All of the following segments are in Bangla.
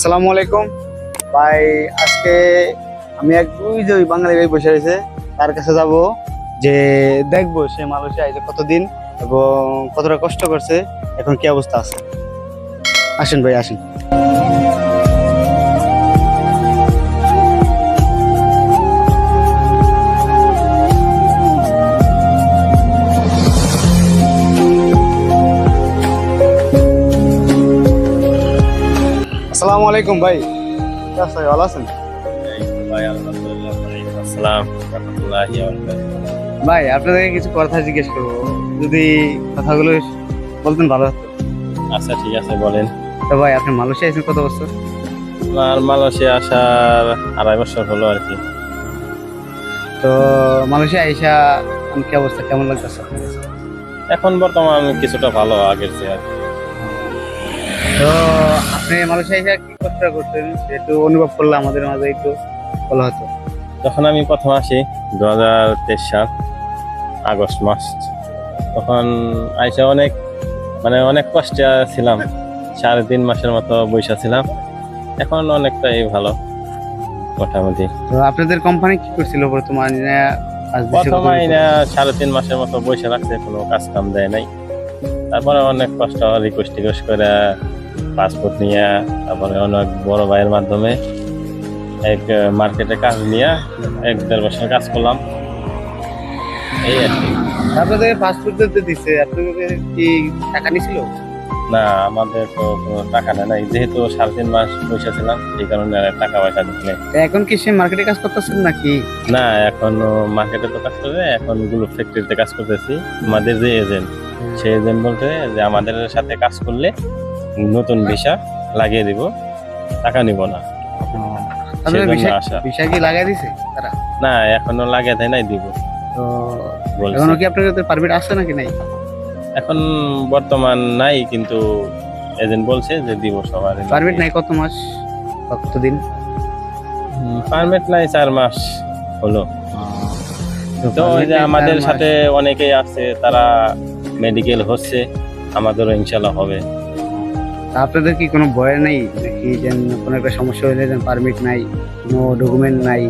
আসসালামু আলাইকুম ভাই। আজকে আমি এক ওই যে ওই বাঙালি ভাই বসে রয়েছে, তার কাছে যাব যে দেখবো সে মালয়েশিয়া আইছে কতদিন এবং কতটা কষ্ট করছে, এখন কি অবস্থা আছে। আসেন ভাই আসেন। আসসালামু আলাইকুম ভাই, কি অবস্থা? ভালো আছেন ভাই? আপনাদের কিছু কথা জিজ্ঞেস করবো, যদি কথাগুলো বলতেন ভালো হতো। আচ্ছা ঠিক আছে বলেন। তো ভাই আপনি মালয়েশিয়া আছেন কত বছর? আমার মালয়েশিয়া আসার 2.5 বছর হলো আর কি। তো মালয়েশিয়া আইসা কি অবস্থা, কেমন লাগতেছে? এখন বর্তমান কিছুটা ভালো আগের চেয়ে আর কি। তো আপনি মালয়েশিয়া আইসা কি কষ্ট করতেন একটু অনুভব করলে আমাদের মাঝে একটু ভালো হতো। যখন আমি প্রথম আসি 2023 সাল আগস্ট মাস, তখন আইসা অনেক কষ্টে ছিলাম। 3.5 মাসের মতো বৈশা ছিলাম। এখন অনেকটাই ভালো মোটামুটি। তো আপনাদের কোম্পানি কি করছিল বর্তমানে? প্রথমে 3.5 মাসের মতো বৈশা রাখছে, কোনো কাজ কাম দেয় নাই। তারপরে অনেক কষ্ট রিকোয়েস্ট করে পাসপোর্ট নিয়ে, তারপরে অনেক বড় ভাইয়ের মাধ্যমে এক মার্কেটে কাজ নিয়ে 1-1.5 বছর কাজ করলাম, এই আর কি। আপনাদের পাসপোর্ট দিতে আপনাদের কি টাকা নিছিল? না, আমাদের তো কোনো টাকা নাই, যেহেতু 3.5 মাস পয়সা ছিলাম, এই কারণে টাকা পয়সা দিতে। এখন কি সে মার্কেটে কাজ করতেছেন নাকি? না, এখন মার্কেটে তো কাজ করে, এখন গুলো ফ্যাক্টরিতে কাজ করতেছি। আমাদের যে এজেন্ট, সেই এজেন্ট বলতে যে আমাদের সাথে কাজ করলে নতুন ভিসা লাগিয়ে দিব, টাকা নিব না। আপনাদের সেজন্য আশা। ভিসা কি লাগাই দিছে তারা? না, এখনো লাগিয়ে দেয় নাই, দিব তো বলছে। এখনো কি আপনাদের পারমিট আছে নাকি নাই? এখন বর্তমান নাই, কিন্তু এজেন্ট বলছে যে দিব সবার। পারমিট নাই কত মাস বা কতদিন? পারমিট নাই 4 মাস হলো। তো ওই যে আমাদের সাথে অনেকেই আছে, তারা মেডিকেল হচ্ছে, আমাদেরও ইনশাল্লাহ হবে। আপনাদের কি কোনো ভয় নেই নাকি যে কোনো একটা সমস্যা হলে পারমিট নাই, কোনো ডকুমেন্ট নাই?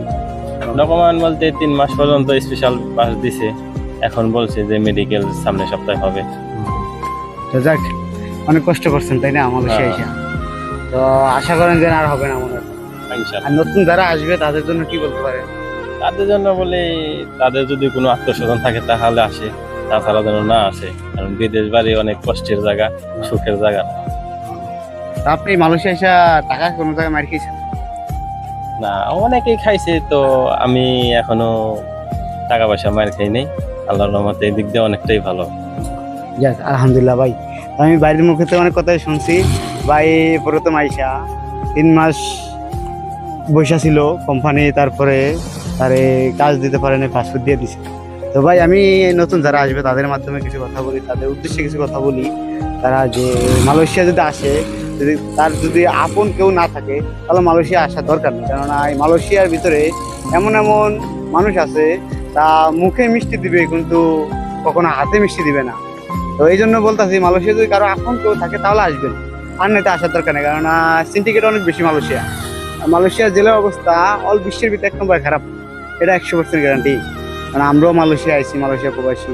ডকুমেন্ট বলতে 3 মাস পর্যন্ত স্পেশাল পাস দিছে, এখন বলছে যে মেডিকেল সামনের সপ্তাহে হবে। তো যাক, অনেক কষ্ট করছেন তাই না মালয়েশিয়া এসে? তো আশা করেন যে আর হবে না মনে হয়। ইনশাল্লাহ। আর নতুন যারা আসবে তাদের জন্য কি বলতে পারেন? তাদের জন্য বলে, তাদের যদি কোনো আত্মস্বজন থাকে তাহলে আসে, তাছাড়া যেন না আসে, কারণ বিদেশ বাড়ি অনেক কষ্টের জায়গা, সুখের জায়গা। তা আপনি মালয়েশিয়া এসে টাকা কোনো জায়গায় মার খেয়েছেন? না, অনেকেই খাইছে, তো আমি এখনো টাকা পয়সা মার খাই নাই। আল্লাহর রহমতে এই দিক দিয়ে অনেকটাই ভালো। যাক আলহামদুলিল্লাহ ভাই। আমি বাইরের মুখে তো অনেক কথাই শুনছি ভাই, প্রথম আইসা 3 মাস বৈশা ছিল কোম্পানি, তারপরে তারে কাজ দিতে পারেনি, পাসপোর্ট দিয়ে দিছে। তো ভাই আমি নতুন যারা আসবে তাদের মাধ্যমে কিছু কথা বলি, তাদের উদ্দেশ্যে কিছু কথা বলি। তারা যে মালয়েশিয়া যদি আসে, যদি আপন কেউ না থাকে তাহলে মালয়েশিয়া আসার দরকার নেই। কেননা এই মালয়েশিয়ার ভিতরে এমন এমন মানুষ আছে, তা মুখে মিষ্টি দিবে কিন্তু কখনো হাতে মিষ্টি দিবে না। তো এই জন্য বলতেছি, মালয়েশিয়া যদি কারো আপন কেউ থাকে তাহলে আসবেন, আর নয়তো আসার দরকার নেই। কেননা সিন্ডিকেট অনেক বেশি মালয়েশিয়া। মালয়েশিয়ার জেলার অবস্থা অল বিশ্বের ভিতরে 1 নম্বর খারাপ, এটা 100% গ্যারান্টি। কারণ আমরাও মালয়েশিয়া আইছি, মালয়েশিয়া প্রবাসী।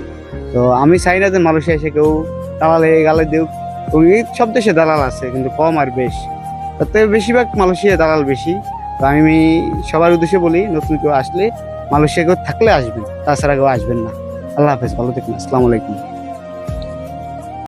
তো আমি চাই না যে মালয়েশিয়া এসে কেউ দালালে গালে দেউক। সব দেশে দালাল আছে কিন্তু কম আর বেশ, তাতে বেশিরভাগ মালয়েশিয়া দালাল বেশি। তো আমি সবার উদ্দেশ্যে বলি, নতুন কেউ আসলে মালয়েশিয়া কেউ থাকলে আসবেন, তাছাড়া কেউ আসবেন না। আল্লাহ হাফেজ, ভালো থাকুন, আসসালামু আলাইকুম।